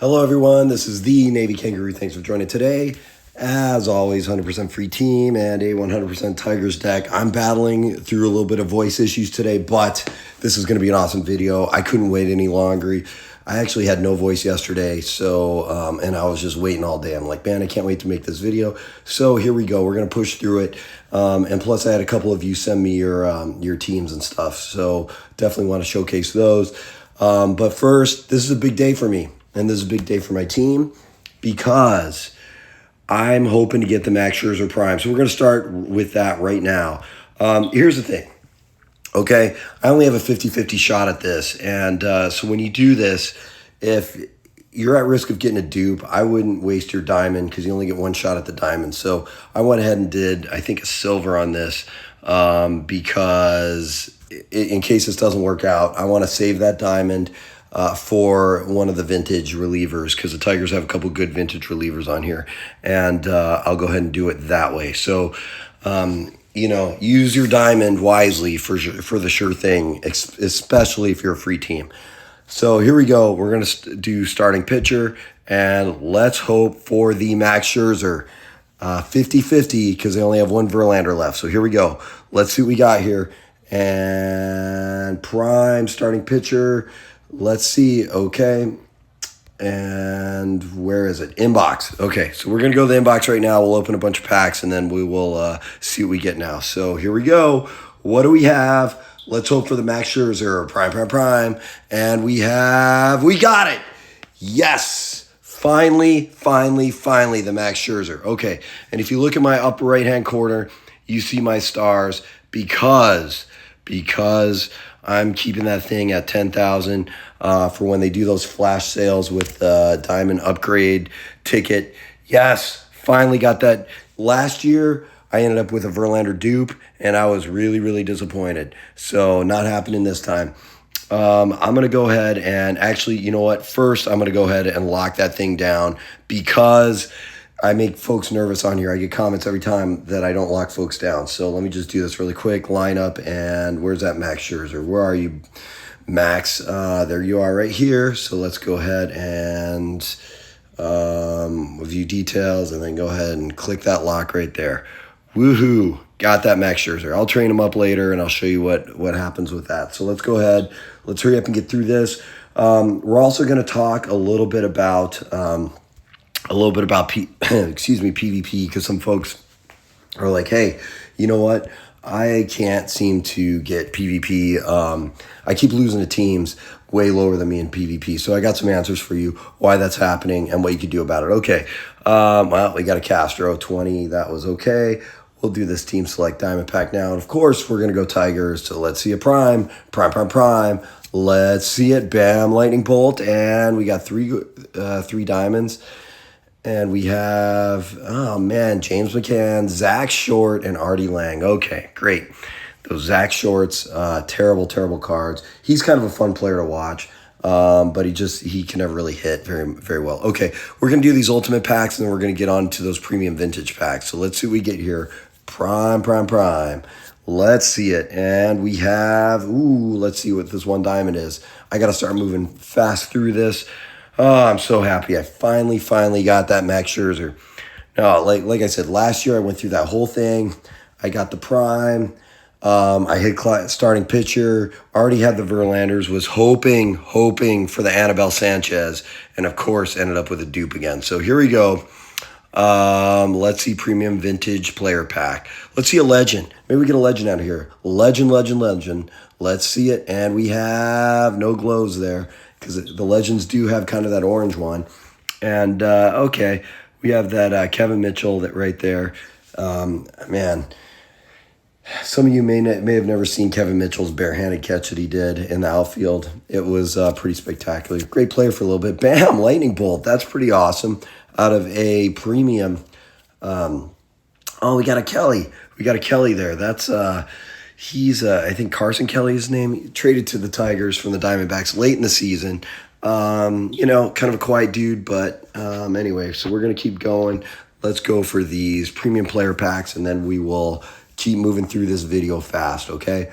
Hello, everyone. This is the Navy Kangaroo. Thanks for joining today. As always, 100% free team and a 100% Tigers deck. I'm battling through a little bit of voice issues today, but this is going to be an awesome video. I couldn't wait any longer. I actually had no voice yesterday, and I was just waiting all day. I'm like, man, I can't wait to make this video. So here we go. We're going to push through it. And plus, I had a couple of you send me your teams and stuff. So definitely want to showcase those. But first, this is a big day for me. And this is a big day for my team because I'm hoping to get the Max Scherzer Prime. So we're going to start with that right now. Here's the thing. Okay, I only have a 50-50 shot at this. And so when you do this, if you're at risk of getting a dupe, I wouldn't waste your diamond because you only get one shot at the diamond. So I went ahead and did, I think, a silver on this because in case this doesn't work out, I want to save that diamond for one of the vintage relievers because the Tigers have a couple good vintage relievers on here, and I'll go ahead and do it that way. So, use your diamond wisely for the sure thing, especially if you're a free team. So here we go. We're going to do starting pitcher, and let's hope for the Max Scherzer 50-50 because they only have one Verlander left. So here we go. Let's see what we got here. And Prime starting pitcher. Let's see. Okay. And where is it? Inbox. Okay. So we're going to go to the inbox right now. We'll open a bunch of packs and then we will see what we get now. So here we go. What do we have? Let's hope for the Max Scherzer Prime. And we got it. Yes. Finally, the Max Scherzer. Okay. And if you look at my upper right-hand corner, you see my stars because I'm keeping that thing at 10,000 for when they do those flash sales with the diamond upgrade ticket. Yes, finally got that. Last year, I ended up with a Verlander dupe, and I was really disappointed. So not happening this time. I'm going to go ahead and actually, you know what? First, I'm going to go ahead and lock that thing down because I make folks nervous on here. I get comments every time that I don't lock folks down. So let me just do this really quick. Line up, and where's that Max Scherzer? Where are you, Max? There you are right here. So let's go ahead and view details, and then go ahead and click that lock right there. Woohoo! Got that Max Scherzer. I'll train him up later, and I'll show you what happens with that. So let's go ahead. Let's hurry up and get through this. We're also going to talk a little bit about PvP, because some folks are like, hey, you know what? I can't seem to get PvP. I keep losing to teams way lower than me in PvP. So I got some answers for you why that's happening and what you could do about it. Okay. Well, we got a Castro 20. That was okay. We'll do this team select diamond pack now. And of course, we're going to go Tigers. So let's see a Prime. Let's see it. Bam, lightning bolt. And we got three diamonds. And we have, James McCann, Zach Short, and Artie Lang. Okay, great. Those Zach Shorts, terrible cards. He's kind of a fun player to watch, but he can never really hit very, very well. Okay, we're going to do these ultimate packs, and then we're going to get on to those premium vintage packs. So let's see what we get here. Prime. Let's see it. And we have, let's see what this one diamond is. I got to start moving fast through this. Oh, I'm so happy. I finally got that Max Scherzer. No, like I said, last year I went through that whole thing. I got the Prime. I hit starting pitcher. Already had the Verlanders. Was hoping for the Anibal Sanchez. And, of course, ended up with a dupe again. So here we go. Let's see premium vintage player pack. Let's see a legend. Maybe we get a legend out of here. Legend. Let's see it. And we have no glows there, because the legends do have kind of that orange one. And, okay, we have that Kevin Mitchell that right there. Man, some of you may have never seen Kevin Mitchell's barehanded catch that he did in the outfield. It was pretty spectacular. Great player for a little bit. Bam, lightning bolt. That's pretty awesome. Out of a premium. We got a Kelly. We got a Kelly there. That's... He's, I think Carson Kelly is his name. He traded to the Tigers from the Diamondbacks late in the season. Kind of a quiet dude, but anyway, so we're going to keep going. Let's go for these premium player packs, and then we will keep moving through this video fast, okay?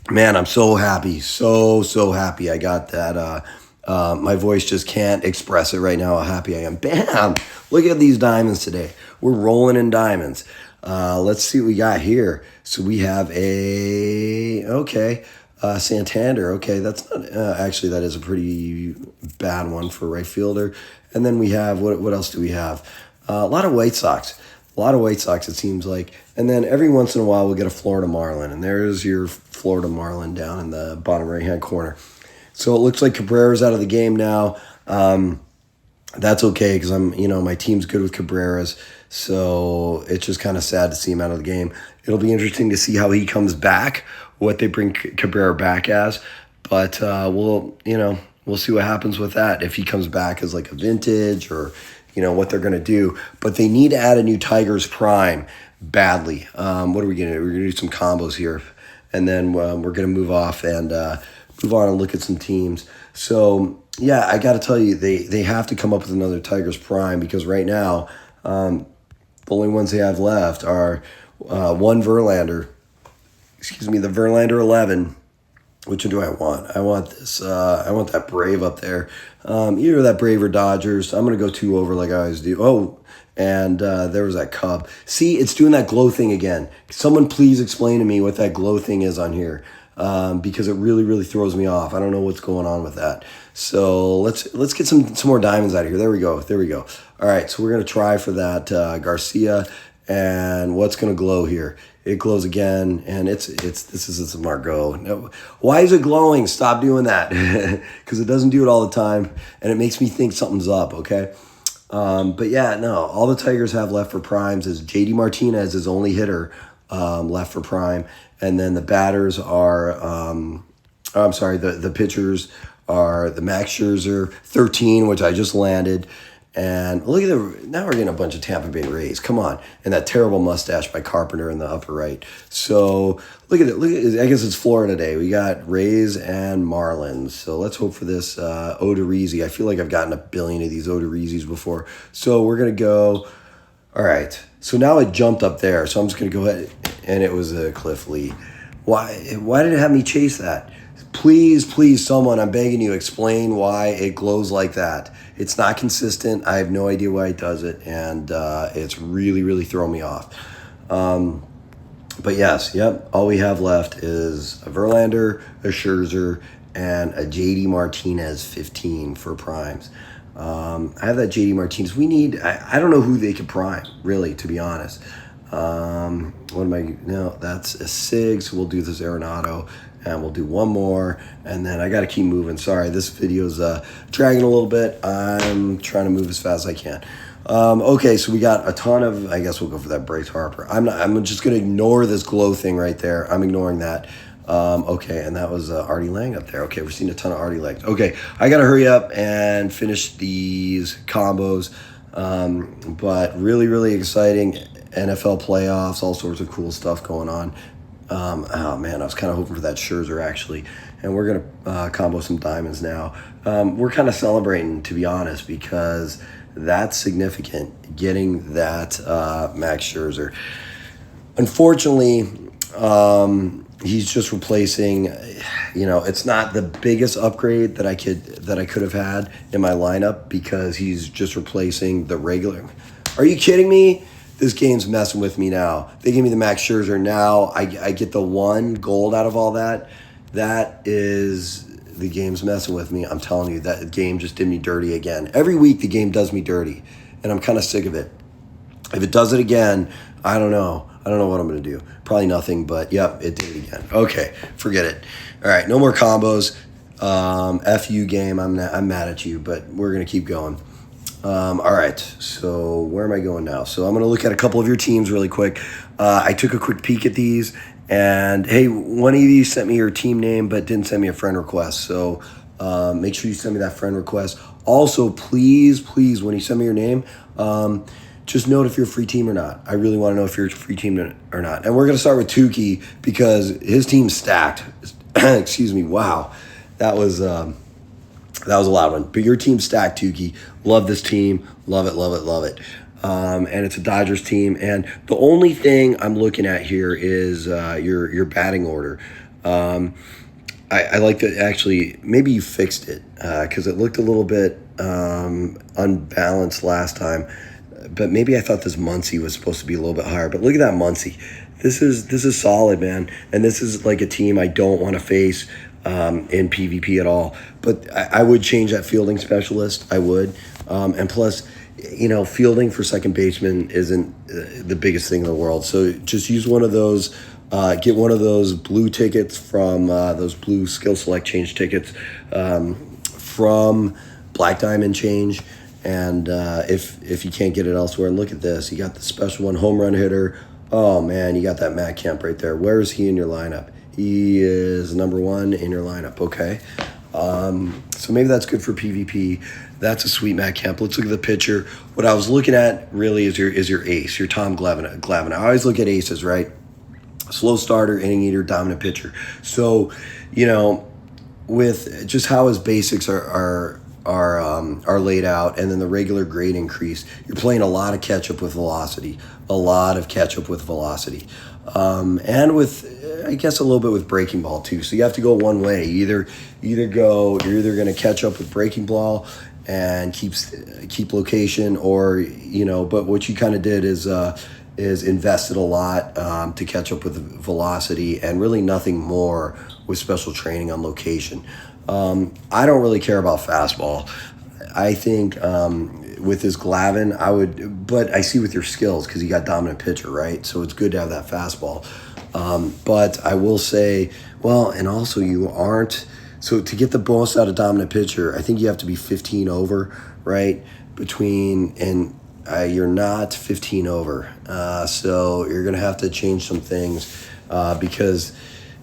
Man, I'm so happy. So happy I got that My voice just can't express it right now how happy I am. Bam! Look at these diamonds today. We're rolling in diamonds. Let's see what we got here. So we have Santander. Okay, that's not, actually, that is a pretty bad one for right fielder. And then we have, what else do we have? A lot of White Sox. A lot of White Sox, it seems like. And then every once in a while, we'll get a Florida Marlin. And there's your Florida Marlin down in the bottom right-hand corner. So it looks like Cabrera's out of the game now. That's okay because my team's good with Cabrera's. So it's just kind of sad to see him out of the game. It'll be interesting to see how he comes back, what they bring Cabrera back as. But we'll see what happens with that. If he comes back as like a vintage or, what they're going to do. But they need to add a new Tigers Prime badly. What are we going to do? We're going to do some combos here. And then we're going to move off and move on and look at some teams. So, yeah, I got to tell you, they have to come up with another Tigers Prime because right now the only ones they have left are one Verlander. The Verlander 11. Which one do I want? I want this. I want that Brave up there. Either that Brave or Dodgers. I'm going to go 2 over like I always do. Oh, and there was that Cub. See, it's doing that glow thing again. Someone please explain to me what that glow thing is on here. Because it really, really throws me off. I don't know what's going on with that. So let's get some more diamonds out of here. There we go. All right, so we're going to try for that Garcia. And what's going to glow here? It glows again, and this is a smart go. No, why is it glowing? Stop doing that, because it doesn't do it all the time, and it makes me think something's up. Okay, but yeah, no. All the Tigers have left for primes is JD Martinez, his only hitter left for prime, and then the batters are. The pitchers are the Max Scherzer 13, which I just landed. And look at now we're getting a bunch of Tampa Bay Rays. Come on. And that terrible mustache by Carpenter in the upper right. So look at it. I guess it's Florida Day. We got Rays and Marlins. So let's hope for this Odorizzi. I feel like I've gotten a billion of these Odorizzis before. So we're going to go. All right. So now it jumped up there. So I'm just going to go ahead. And it was a Cliff Lee. Why did it have me chase that? Please, someone, I'm begging you, explain why it glows like that. It's not consistent. I have no idea why it does it, and it's really, really throwing me off. But yes, all we have left is a Verlander, a Scherzer, and a JD Martinez 15 for primes. I have that JD Martinez. I don't know who they could prime, really, to be honest. That's a Sig, we'll do this Arenado. And we'll do one more, and then I got to keep moving. Sorry, this video's dragging a little bit. I'm trying to move as fast as I can. Okay, so we got a ton of, I guess we'll go for that Bryce Harper. I'm just going to ignore this glow thing right there. I'm ignoring that. Okay, and that was Artie Lang up there. Okay, we're seeing a ton of Artie Langs. Okay, I got to hurry up and finish these combos. But really, really exciting NFL playoffs, all sorts of cool stuff going on. I was kind of hoping for that Scherzer, actually. And we're going to combo some diamonds now. We're kind of celebrating, to be honest, because that's significant, getting that Max Scherzer. Unfortunately, he's just replacing, it's not the biggest upgrade that I could have had in my lineup because he's just replacing the regular. Are you kidding me? This game's messing with me now. They give me the Max Scherzer. Now I get the 1 gold out of all that. That is, the game's messing with me. I'm telling you, that game just did me dirty again. Every week the game does me dirty, and I'm kind of sick of it. If it does it again, I don't know. I don't know what I'm going to do. Probably nothing, but yep, it did it again. Okay, forget it. All right, no more combos. F you, game. I'm mad at you, but we're going to keep going. All right, so where am I going now? So I'm going to look at a couple of your teams really quick. I took a quick peek at these, and hey, one of you sent me your team name but didn't send me a friend request. So make sure you send me that friend request. Also, please, when you send me your name, just note if you're a free team or not. I really want to know if you're a free team or not. And we're going to start with Tuki because his team's stacked. Excuse me. Wow, that was a loud one. But your team's stacked, Tuki. Love this team. Love it. And it's a Dodgers team. And the only thing I'm looking at here is your batting order. I like that. Actually, maybe you fixed it because it looked a little bit unbalanced last time. But maybe I thought this Muncie was supposed to be a little bit higher. But look at that Muncie. This is solid, man. And this is like a team I don't want to face in PvP at all. But I would change that fielding specialist. I would. And plus, fielding for second baseman isn't the biggest thing in the world. So just use one of those. Get one of those blue tickets from those blue skill select change tickets from Black Diamond Change. And if you can't get it elsewhere, and look at this, you got the special one, home run hitter. Oh man, you got that Matt Kemp right there. Where is he in your lineup? He is number 1 in your lineup. Okay, so maybe that's good for PvP. That's a sweet Matt Kemp. Let's look at the pitcher. What I was looking at really is your ace, your Tom Glavine. I always look at aces, right? Slow starter, inning eater, dominant pitcher. So, with just how his basics are laid out, and then the regular grade increase, you're playing a lot of catch up with velocity, and with I guess a little bit with breaking ball too. So you have to go one way. You're either going to catch up with breaking ball and keep location, or But what you kind of did is invested a lot to catch up with velocity, and really nothing more with special training on location. I don't really care about fastball. I think with his Glavine, but I see with your skills, because you got dominant pitcher, right? So it's good to have that fastball. But I will say, and also you aren't, so to get the most out of dominant pitcher, I think you have to be 15 over, right? You're not 15 over. So you're going to have to change some things because,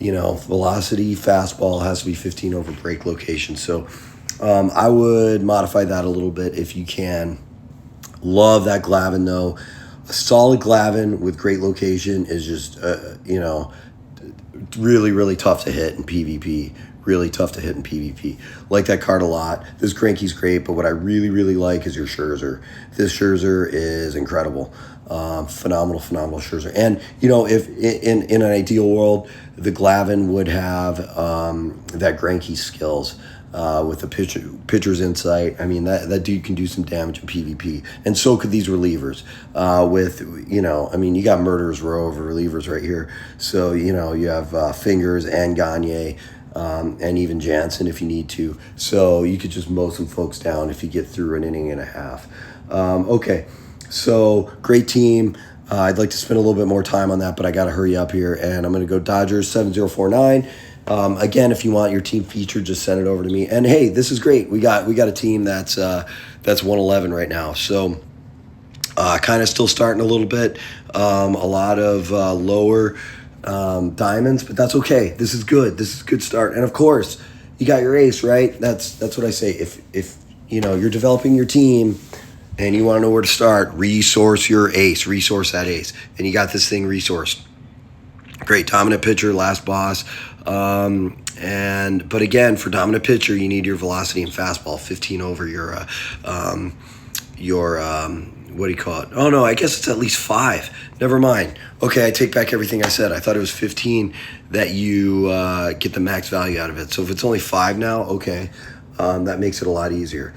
velocity, fastball has to be 15 over break location. So I would modify that a little bit if you can. Love that Glavine, though. A solid Glavine with great location is just, really, really tough to hit in PvP. Like that card a lot. This Cranky's great, but what I really, really like is your Scherzer. This Scherzer is incredible. Phenomenal Scherzer. And, if in an ideal world, the Glavine would have that Greinke skills with the pitcher's insight. I mean, that dude can do some damage in PvP. And so could these relievers. You got Murderer's Row of relievers right here. So, you have Fingers and Gagne. And even Jansen if you need to. So you could just mow some folks down if you get through an inning and a half. Okay, so great team. I'd like to spend a little bit more time on that, but I got to hurry up here. And I'm going to go Dodgers 7049. Again, if you want your team featured, just send it over to me. And hey, this is great. We got a team that's 111 right now. So kind of still starting a little bit. A lot of lower diamonds, but that's okay. This is good. This is a good start. And of course, you got your ace, right? That's what I say. If you're developing your team and you want to know where to start, resource that ace. And you got this thing resourced. Great dominant pitcher, last boss. But again, for dominant pitcher, you need your velocity and fastball 15 over your what do you call it? Oh no, I guess it's at least 5. Never mind. Okay, I take back everything I said. I thought it was 15 that you get the max value out of it. So if it's only 5 now, okay, that makes it a lot easier.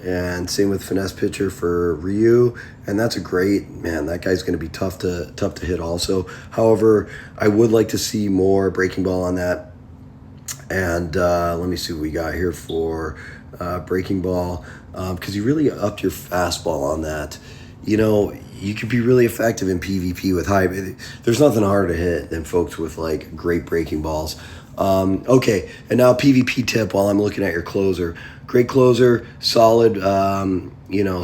And same with finesse pitcher for Ryu, and that's a great man. That guy's going to be tough to hit also. However, I would like to see more breaking ball on that. And let me see what we got here for breaking ball, because you really upped your fastball on that. You could be really effective in PvP with high. There's nothing harder to hit than folks with like great breaking balls. Okay, and now PvP tip while I'm looking at your closer. Great closer, solid,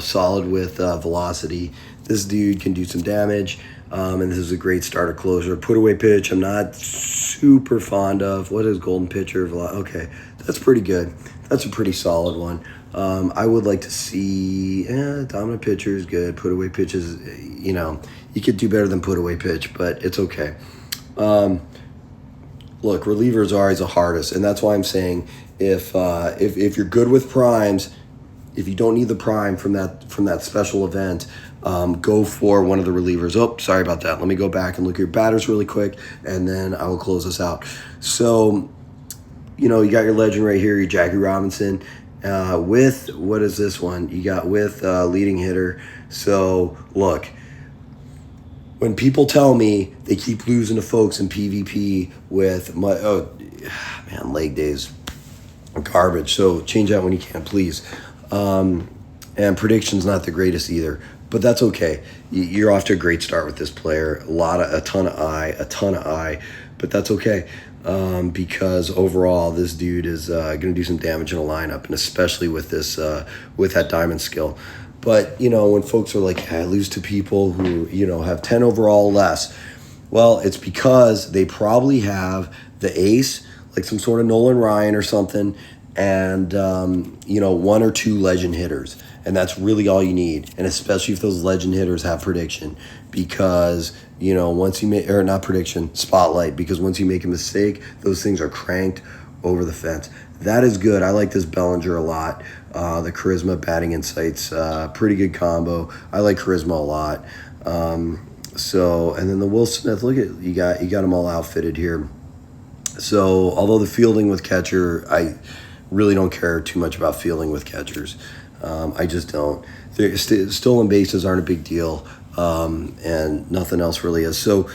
solid with velocity. This dude can do some damage, and this is a great starter closer. Put away pitch, I'm not super fond of. What is golden pitcher? Okay, that's pretty good. That's a pretty solid one. I would like to see dominant pitcher is good. Put away pitches, you could do better than put away pitch, but it's okay. Look, relievers are always the hardest, and that's why I'm saying if you're good with primes, if you don't need the prime from that special event, go for one of the relievers. Oh, sorry about that. Let me go back and look at your batters really quick, and then I will close this out. So, you got your legend right here, your Jackie Robinson. With, what is this one? You got with leading hitter. So, look, when people tell me they keep losing to folks in PvP with leg days are garbage. So change that when you can, please. And prediction's not the greatest either, but that's okay. You're off to a great start with this player. A ton of eye, but that's okay. Because overall, this dude is going to do some damage in a lineup, and especially with this, with that diamond skill. But, when folks are like, hey, I lose to people who, have 10 overall or less, well, it's because they probably have the ace, like some sort of Nolan Ryan or something, and, one or two legend hitters. And that's really all you need. And especially if those legend hitters have prediction, because, once you make, or not prediction, spotlight, because once you make a mistake, those things are cranked over the fence. That is good. I like this Bellinger a lot. The charisma, batting insights, pretty good combo. I like charisma a lot. And then the Will Smith, look at, you got them all outfitted here. So although the fielding with catcher, I really don't care too much about fielding with catchers. I just don't. Stolen bases aren't a big deal, and nothing else really is. So,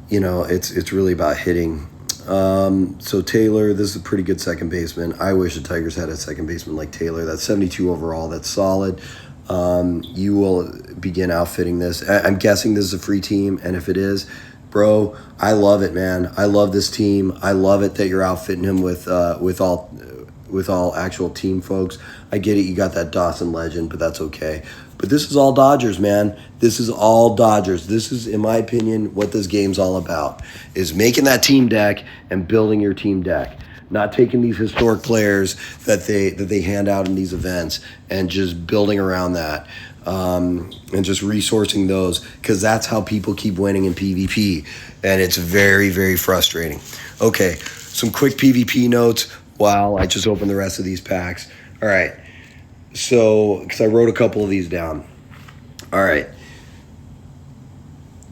it's really about hitting. So Taylor, this is a pretty good second baseman. I wish the Tigers had a second baseman like Taylor. That's 72 overall. That's solid. You will begin outfitting this. I'm guessing this is a free team, and if it is, bro, I love it, man. I love this team. I love it that you're outfitting him with all actual team folks. I get it. You got that Dawson legend, but that's okay. But this is all Dodgers, man. This is all Dodgers. This is, in my opinion, what this game's all about, is making that team deck and building your team deck. Not taking these historic players that they hand out in these events and just building around that, and just resourcing those, because that's how people keep winning in PvP, and it's very, very frustrating. Okay, some quick PvP notes while I just open the rest of these packs. All right, so because I wrote a couple of these down. All right,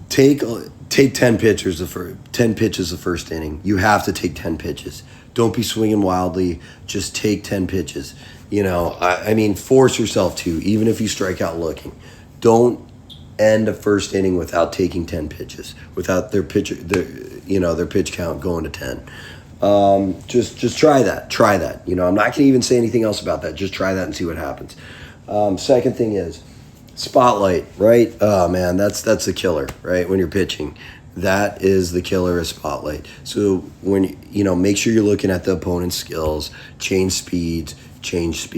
take 10 pitches the first inning. You have to take 10 pitches. Don't be swinging wildly. Just take 10 pitches. Force yourself to, even if you strike out looking. Don't end a first inning without taking 10 pitches, without their pitch count going to 10. Just try that. Try that. I'm not going to even say anything else about that. Just try that and see what happens. Second thing is spotlight, right? Oh man, that's the killer, right? When you're pitching. That is the killer, is spotlight. So when, make sure you're looking at the opponent's skills, change speeds, change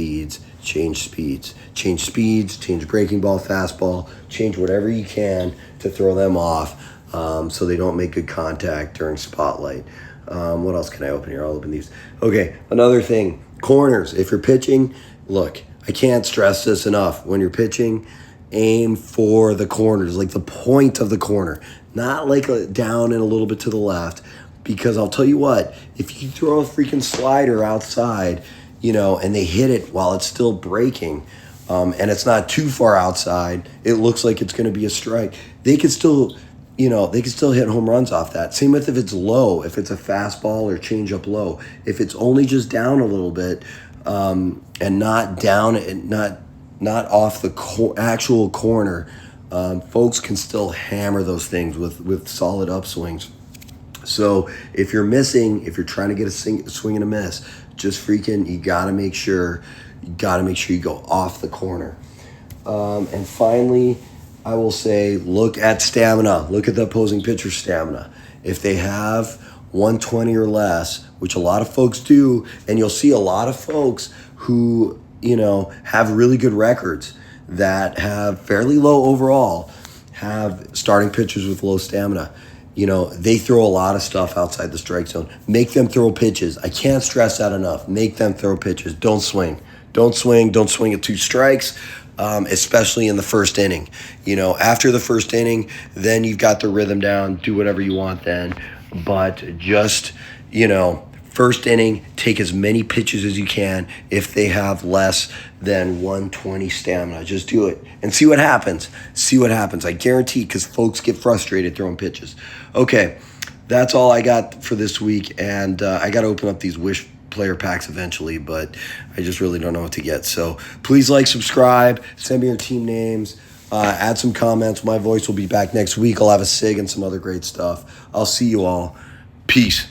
breaking ball, fastball, change whatever you can to throw them off, so they don't make good contact during spotlight. What else can I open here? I'll open these. Okay, another thing, corners. If you're pitching, look, I can't stress this enough. When you're pitching, aim for the corners, like the point of the corner, not like down and a little bit to the left, because I'll tell you what, if you throw a freaking slider outside, and they hit it while it's still breaking, and it's not too far outside, it looks like it's going to be a strike. They could still, hit home runs off that. Same with if it's low, if it's a fastball or change up low. If it's only just down a little bit, and not down and not off the actual corner, folks can still hammer those things with solid upswings. So if you're trying to get a swing and a miss, just freaking, you gotta make sure you go off the corner. And finally, I will say, look at stamina. Look at the opposing pitcher's stamina. If they have 120 or less, which a lot of folks do, and you'll see a lot of folks who, have really good records that have fairly low overall, have starting pitchers with low stamina. They throw a lot of stuff outside the strike zone. Make them throw pitches. I can't stress that enough. Make them throw pitches. Don't swing at 2 strikes, especially in the first inning. After the first inning, then you've got the rhythm down. Do whatever you want then. But just, First inning, take as many pitches as you can. If they have less than 120 stamina, just do it and see what happens. See what happens. I guarantee, because folks get frustrated throwing pitches. Okay, that's all I got for this week, and I got to open up these Wish player packs eventually, but I just really don't know what to get. So please like, subscribe, send me your team names, add some comments. My voice will be back next week. I'll have a SIG and some other great stuff. I'll see you all. Peace.